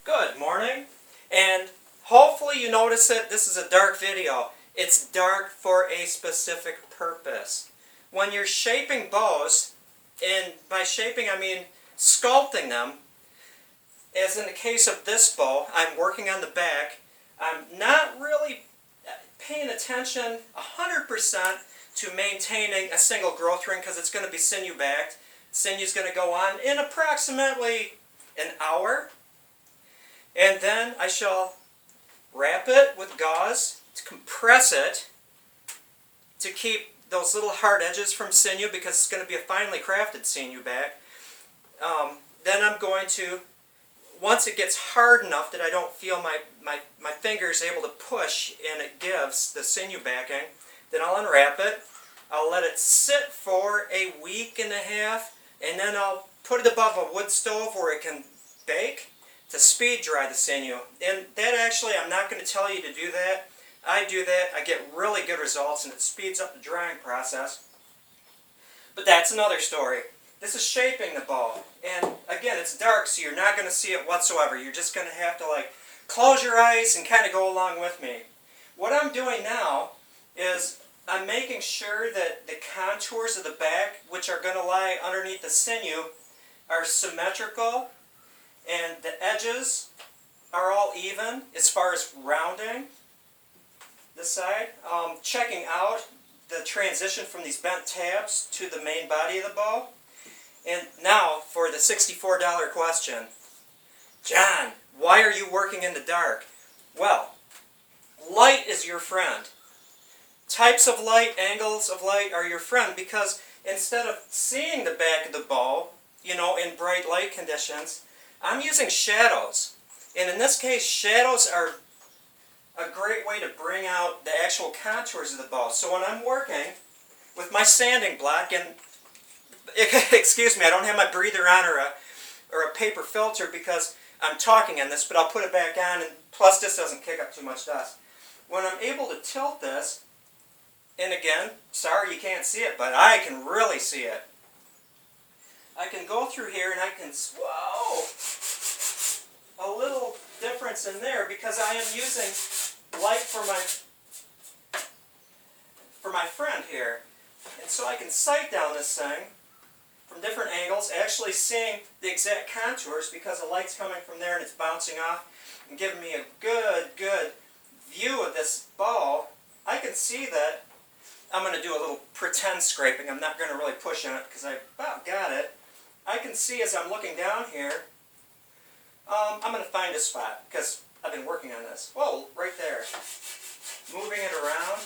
Good morning, and hopefully you notice that this is a dark video. It's dark for a specific purpose. When you're shaping bows, and by shaping I mean sculpting them, as in the case of this bow, I'm working on the back. I'm not really paying attention 100% to maintaining a single growth ring because it's going to be sinew backed. Sinew's going to go on in approximately an hour. And then I shall wrap it with gauze to compress it to keep those little hard edges from sinew because it's going to be a finely crafted sinew back. Then I'm going to, once it gets hard enough that I don't feel my fingers able to push and it gives the sinew backing, then I'll unwrap it. I'll let it sit for a week and a half, and then I'll put it above a wood stove where it can bake to speed dry the sinew. And that actually, I'm not going to tell you to do that. I do that, I get really good results, and it speeds up the drying process. But that's another story. This is shaping the bow. And again, it's dark, so you're not going to see it whatsoever. You're just going to have to close your eyes and kind of go along with me. What I'm doing now is I'm making sure that the contours of the back, which are going to lie underneath the sinew, are symmetrical, and the edges are all even as far as rounding this side. Checking out the transition from these bent tabs to the main body of the bow. And now for the $64 question. John, why are you working in the dark? Well, light is your friend. Types of light, angles of light are your friend because instead of seeing the back of the bow, in bright light conditions, I'm using shadows. And in this case, shadows are a great way to bring out the actual contours of the bow. So when I'm working with my sanding block, and excuse me, I don't have my breather on or a paper filter because I'm talking on this, but I'll put it back on, and plus this doesn't kick up too much dust. When I'm able to tilt this, and again, sorry you can't see it, but I can really see it. I can go through here and I can, whoa, a little difference in there because I am using light for my friend here. And so I can sight down this thing from different angles, actually seeing the exact contours because the light's coming from there and it's bouncing off and giving me a good view of this bow. I can see that I'm going to do a little pretend scraping. I'm not going to really push on it because I about got it. I can see as I'm looking down here, I'm going to find a spot because I've been working on this. Whoa, right there. Moving it around.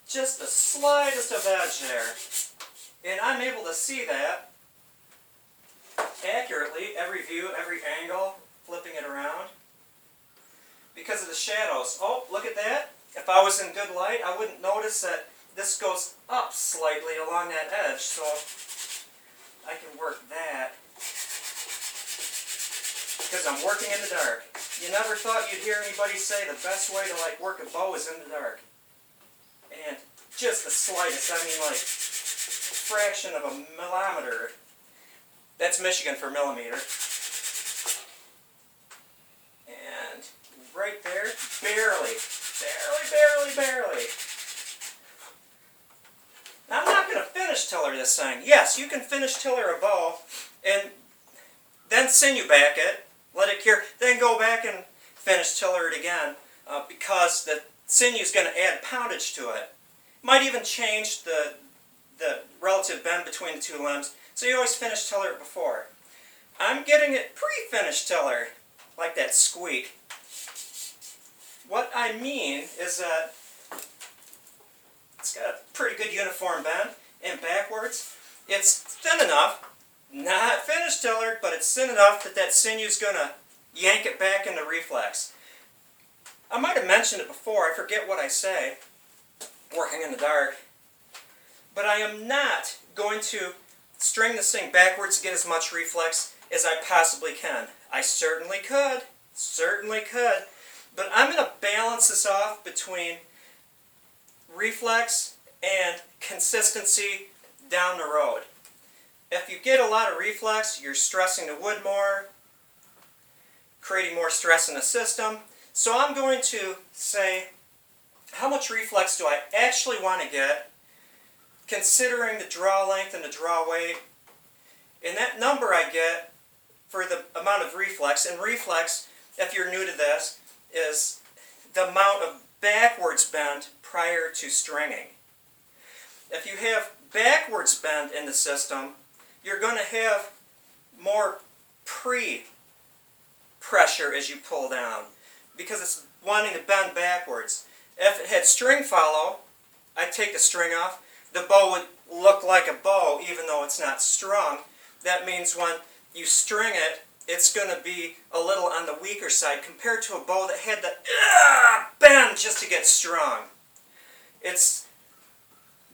Just the slightest of edge there. And I'm able to see that accurately, every view, every angle, flipping it around. Because of the shadows. Oh, look at that. If I was in good light, I wouldn't notice that this goes up slightly along that edge. So I can work that. Because I'm working in the dark. You never thought you'd hear anybody say the best way to work a bow is in the dark. And just the slightest, I mean fraction of a millimeter. That's Michigan for millimeter. And right there, barely. Now, I'm not going to finish tiller this thing. Yes, you can finish tiller a bow and then sinew back it, let it cure, then go back and finish tiller it again because the sinew is going to add poundage to it. Might even change the relative bend between the two limbs, so you always finish tiller it before. I'm getting it pre-finished tiller, like that squeak. What I mean is that it's got a pretty good uniform bend, and backwards, it's thin enough, not finished tillered, but it's thin enough that that sinew's going to yank it back into reflex. I might have mentioned it before, I forget what I say, working in the dark, but I am not going to string this thing backwards to get as much reflex as I possibly can. I certainly could, but I'm going to balance this off between reflex and consistency down the road. If you get a lot of reflex, you're stressing the wood more, creating more stress in the system. So I'm going to say, how much reflex do I actually want to get, considering the draw length and the draw weight? And that number I get for the amount of reflex, and reflex, if you're new to this, is the amount of backwards bend prior to stringing. If you have backwards bend in the system, you're going to have more pre-pressure as you pull down, because it's wanting to bend backwards. If it had string follow, I'd take the string off, the bow would look like a bow even though it's not strung. That means when you string it, it's going to be a little on the weaker side compared to a bow that had to bend just to get strung. It's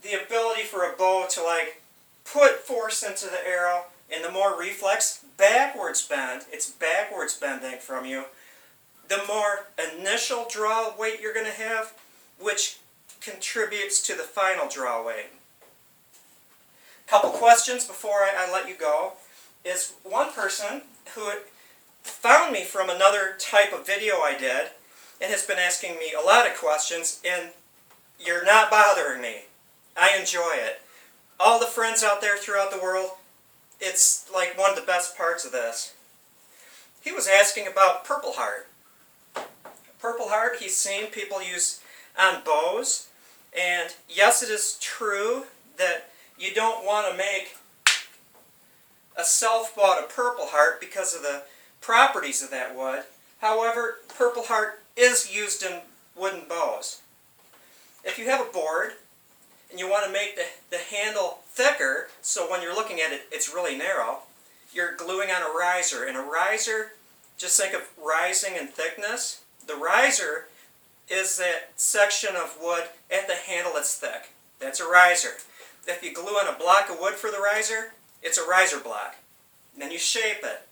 the ability for a bow to like put force into the arrow, and the more reflex, backwards bend, it's backwards bending from you, the more initial draw weight you're going to have, which contributes to the final draw weight. Couple questions before I let you go. Is one person who found me from another type of video I did and has been asking me a lot of questions, and you're not bothering me. I enjoy it. All the friends out there throughout the world, it's like one of the best parts of this. He was asking about Purple Heart. Purple Heart, he's seen people use on bows, and yes, it is true that you don't want to make a self-bought Purple Heart because of the properties of that wood. However, Purple Heart is used in wooden bows. If you have a board and you want to make the handle thicker, so when you're looking at it, it's really narrow, you're gluing on a riser. And a riser, just think of rising in thickness. The riser is that section of wood at the handle that's thick. That's a riser. If you glue on a block of wood for the riser, it's a riser block. And then you shape it.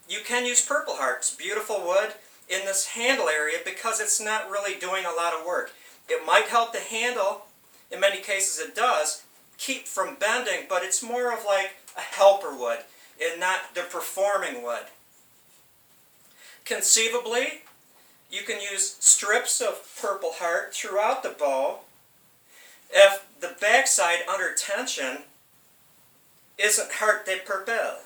You can use Purple Heart. It's beautiful wood in this handle area because it's not really doing a lot of work. It might help the handle, in many cases it does, keep from bending, but it's more of like a helper wood and not the performing wood. Conceivably, you can use strips of Purple Heart throughout the bow if the backside under tension isn't heart de purple.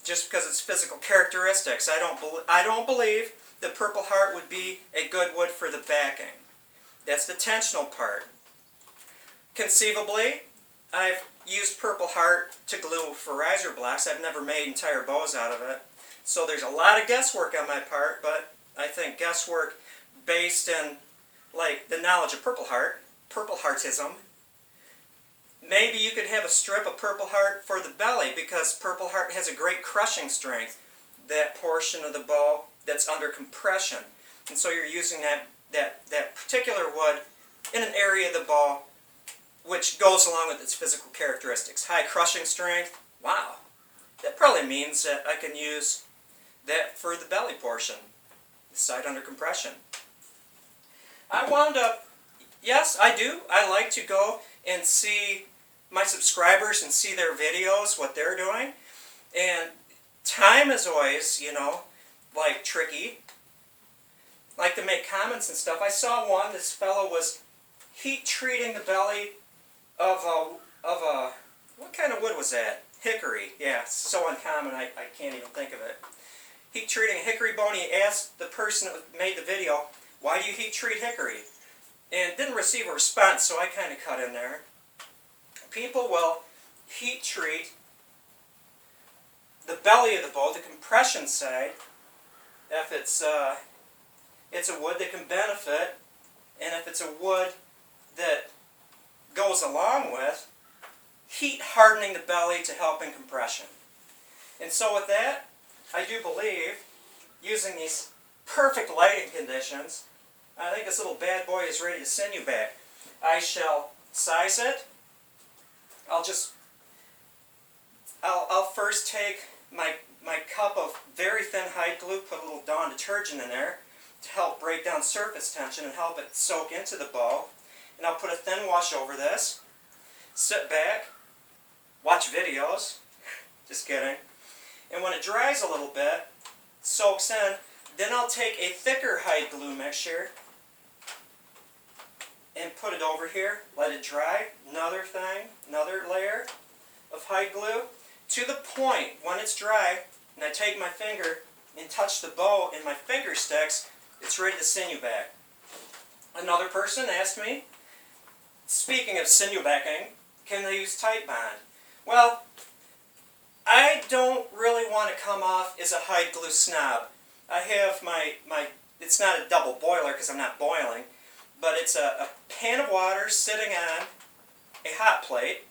Just because it's physical characteristics. I don't believe the Purple Heart would be a good wood for the backing. That's the tensional part. Conceivably, I've used Purple Heart to glue for riser blocks. I've never made entire bows out of it. So there's a lot of guesswork on my part, but I think guesswork based in like the knowledge of Purple Heart, Purple Heartism. Maybe you could have a strip of Purple Heart for the belly because Purple Heart has a great crushing strength, that portion of the bow that's under compression. And so you're using that particular wood in an area of the bow which goes along with its physical characteristics. High crushing strength, wow. That probably means that I can use that for the belly portion, the side under compression. I wound up, yes, I do. I like to go and see my subscribers and see their videos, what they're doing. And time is always, like tricky. Like to make comments and stuff. I saw one, this fellow was heat treating the belly of a what kind of wood was that? Hickory. Yeah, it's so uncommon I can't even think of it. Heat treating a hickory bone. He asked the person that made the video, why do you heat treat hickory? And didn't receive a response, so I kind of cut in there. People will heat treat the belly of the bow, the compression side, if it's a wood that can benefit, and if it's a wood that goes along with heat hardening the belly to help in compression. And so with that, I do believe, using these perfect lighting conditions, I think this little bad boy is ready to send you back. I shall size it. I'll first take my cup of very thin hide glue, put a little Dawn detergent in there to help break down surface tension and help it soak into the bow. And I'll put a thin wash over this, sit back, watch videos, just kidding. And when it dries a little bit, soaks in. Then I'll take a thicker hide glue mixture and put it over here, let it dry. Another thing, another layer of hide glue to the point when it's dry, and I take my finger and touch the bow and my finger sticks, it's ready to sinew back. Another person asked me, speaking of sinew backing, can they use Titebond? Well, I don't really want to come off as a hide glue snob. I have my it's not a double boiler because I'm not boiling, but it's a pan of water sitting on a hot plate,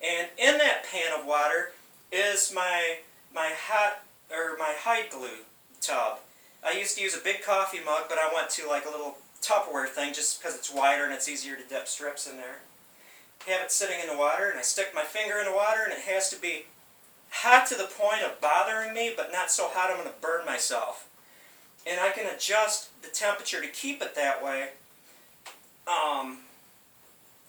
and in that pan of water is my hide glue tub. I used to use a big coffee mug, but I went to like a little Tupperware thing just because it's wider and it's easier to dip strips in there. Have it sitting in the water, and I stick my finger in the water, and it has to be hot to the point of bothering me, but not so hot I'm going to burn myself. And I can adjust the temperature to keep it that way.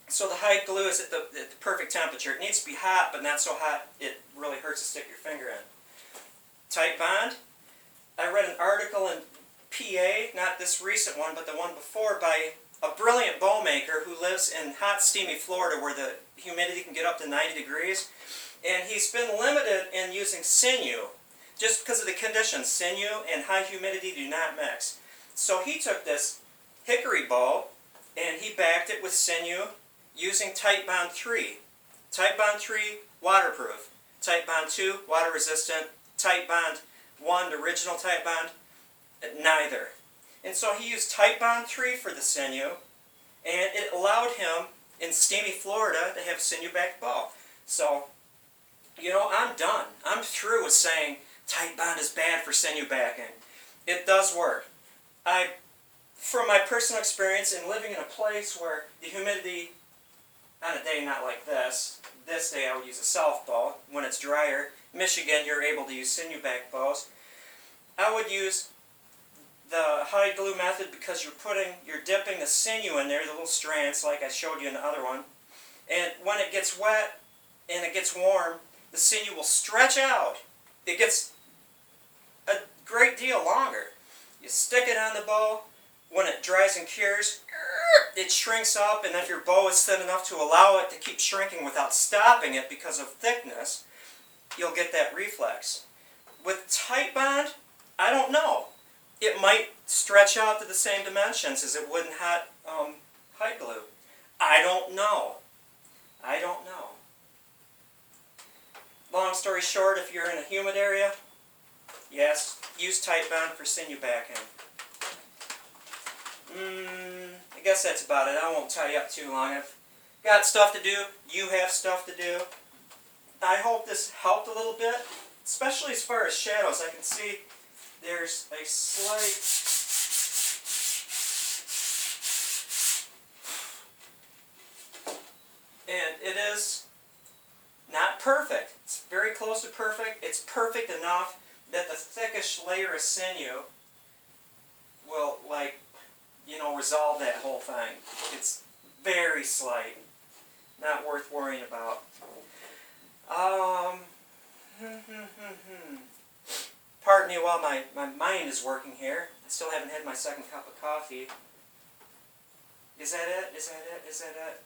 So the hide glue is at the perfect temperature. It needs to be hot, but not so hot it really hurts to stick your finger in. Titebond. I read an article in PA, not this recent one, but the one before, by a brilliant bow maker who lives in hot, steamy Florida where the humidity can get up to 90 degrees. And he's been limited in using sinew, just because of the conditions. Sinew and high humidity do not mix. So he took this hickory bow and he backed it with sinew using Titebond 3. Titebond 3, waterproof. Titebond 2, water resistant. Titebond 1, the original Titebond, neither. And so he used Titebond 3 for the sinew, and it allowed him in steamy Florida to have a sinew-backed bow. So, you know, I'm done. I'm through with saying Titebond is bad for sinew backing. It does work. From my personal experience in living in a place where the humidity, on a day not like this day I would use a self bow. When it's drier, Michigan, you're able to use sinew-backed bows. I would use the hide glue method because you're dipping the sinew in there, the little strands like I showed you in the other one. And when it gets wet and it gets warm, the sinew will stretch out. It gets a great deal longer. You stick it on the bow. When it dries and cures, it shrinks up, and if your bow is thin enough to allow it to keep shrinking without stopping it because of thickness, you'll get that reflex. With Titebond, I don't know. It might stretch out to the same dimensions as it would in hot hide glue. I don't know. I don't know. Long story short, if you're in a humid area, yes, use Titebond for sinew backing. I guess that's about it. I won't tie you up too long. I've got stuff to do. You have stuff to do. I hope this helped a little bit, especially as far as shadows. I can see there's a slight and it is not perfect. It's very close to perfect. It's perfect enough that the thickish layer of sinew will, like, you know, resolve that whole thing. It's very slight. Not worth worrying about. Pardon me while my mind is working here. I still haven't had my second cup of coffee. Is that it? Is that it? Is that it?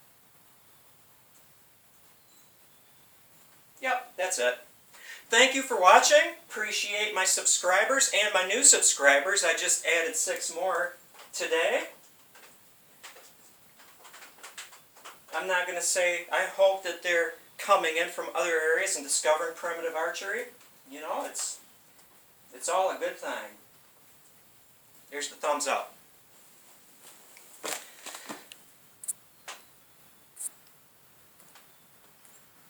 Yep, that's it. Thank you for watching. Appreciate my subscribers and my new subscribers. I just added 6 more today. I'm not going to say, I hope that they're coming in from other areas and discovering primitive archery. You know, it's all a good thing. Here's the thumbs up.